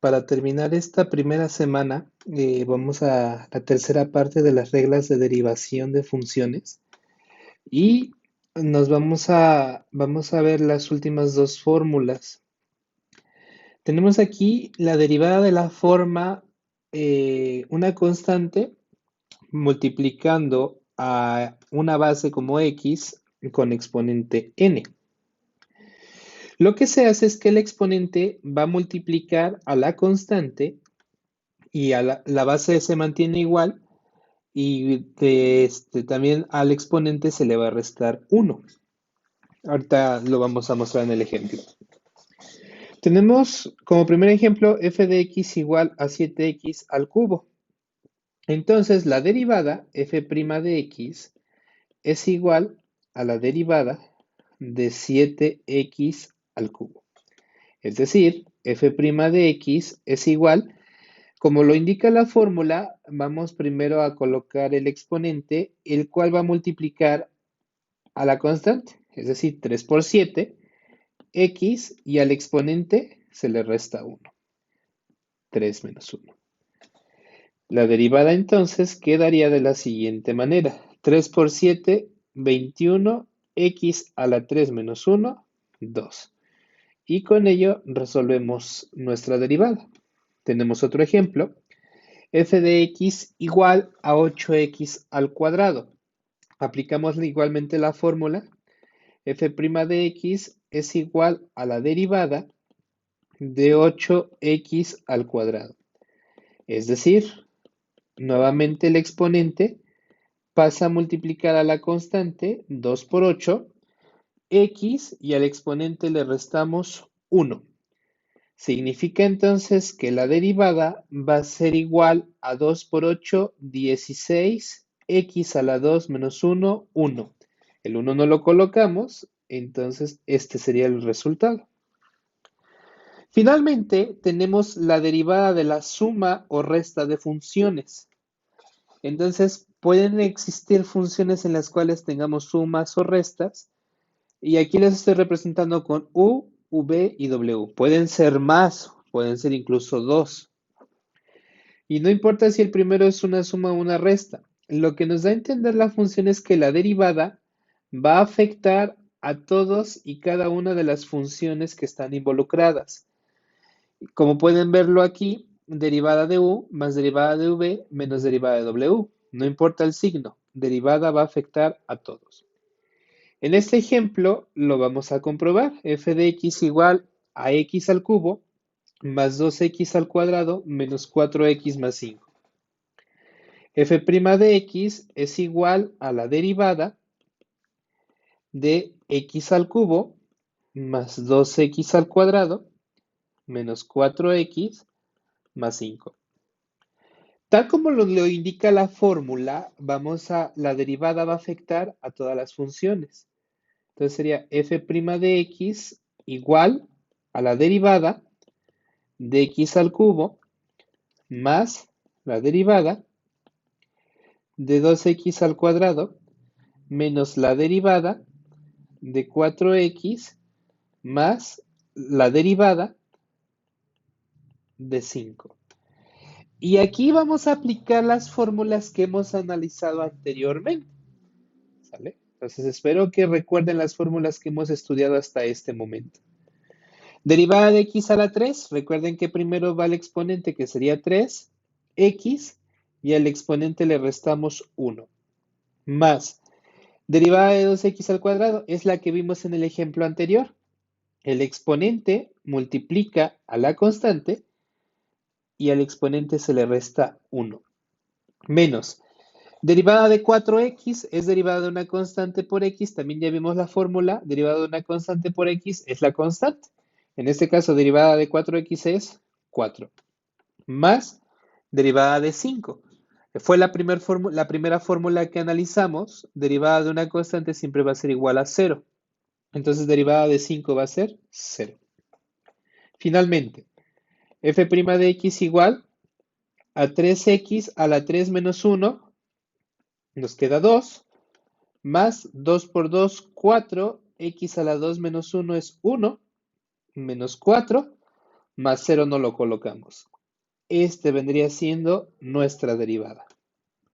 Para terminar esta primera semana, vamos a la tercera parte de las reglas de derivación de funciones y vamos a ver las últimas dos fórmulas. Tenemos aquí la derivada de la forma una constante multiplicando a una base como x con exponente n. Lo que se hace es que el exponente va a multiplicar a la constante y la base se mantiene igual y también al exponente se le va a restar 1. Ahorita lo vamos a mostrar en el ejemplo. Tenemos como primer ejemplo f de x igual a 7x al cubo. Entonces la derivada f' de x es igual a la derivada de 7x al cubo. Es decir, f' de x es igual. Como lo indica la fórmula, vamos primero a colocar el exponente, el cual va a multiplicar a la constante, es decir, 3 por 7, x, y al exponente se le resta 1, 3 menos 1. La derivada entonces quedaría de la siguiente manera, 3 por 7, 21, x a la 3 menos 1, 2. Y con ello resolvemos nuestra derivada. Tenemos otro ejemplo. F de x igual a 8x al cuadrado. Aplicamos igualmente la fórmula. F' de x es igual a la derivada de 8x al cuadrado. Es decir, nuevamente el exponente pasa a multiplicar a la constante 2 por 8, x, y al exponente le restamos 1. Significa entonces que la derivada va a ser igual a 2 por 8, 16, x a la 2 menos 1, 1. El 1 no lo colocamos, entonces este sería el resultado. Finalmente, tenemos la derivada de la suma o resta de funciones. Entonces, pueden existir funciones en las cuales tengamos sumas o restas, y aquí las estoy representando con u, v y w. Pueden ser más, pueden ser incluso dos. Y no importa si el primero es una suma o una resta. Lo que nos da a entender la función es que la derivada va a afectar a todos y cada una de las funciones que están involucradas. Como pueden verlo aquí, derivada de u más derivada de v menos derivada de w. No importa el signo, derivada va a afectar a todos. En este ejemplo lo vamos a comprobar. F de x igual a x al cubo más 2x al cuadrado menos 4x más 5. F' de x es igual a la derivada de x al cubo más 2x al cuadrado menos 4x más 5. Tal como lo indica la fórmula, la derivada va a afectar a todas las funciones. Entonces sería f' de x igual a la derivada de x al cubo más la derivada de 2x al cuadrado menos la derivada de 4x más la derivada de 5. Y aquí vamos a aplicar las fórmulas que hemos analizado anteriormente. ¿Sale? Entonces espero que recuerden las fórmulas que hemos estudiado hasta este momento. Derivada de x a la 3, recuerden que primero va el exponente, que sería 3x, y al exponente le restamos 1. Más derivada de 2x al cuadrado es la que vimos en el ejemplo anterior. El exponente multiplica a la constante y al exponente se le resta 1. Menos derivada de 4x es derivada de una constante por x. También ya vimos la fórmula. Derivada de una constante por x es la constante. En este caso, derivada de 4x es 4. Más derivada de 5. Fue la primera fórmula que analizamos. Derivada de una constante siempre va a ser igual a 0. Entonces, derivada de 5 va a ser 0. Finalmente, f' de x igual a 3x a la 3 menos 1. Nos queda 2. Más 2 por 2, 4. X a la 2 menos 1 es 1. Menos 4. más cero no lo colocamos. Este vendría siendo nuestra derivada.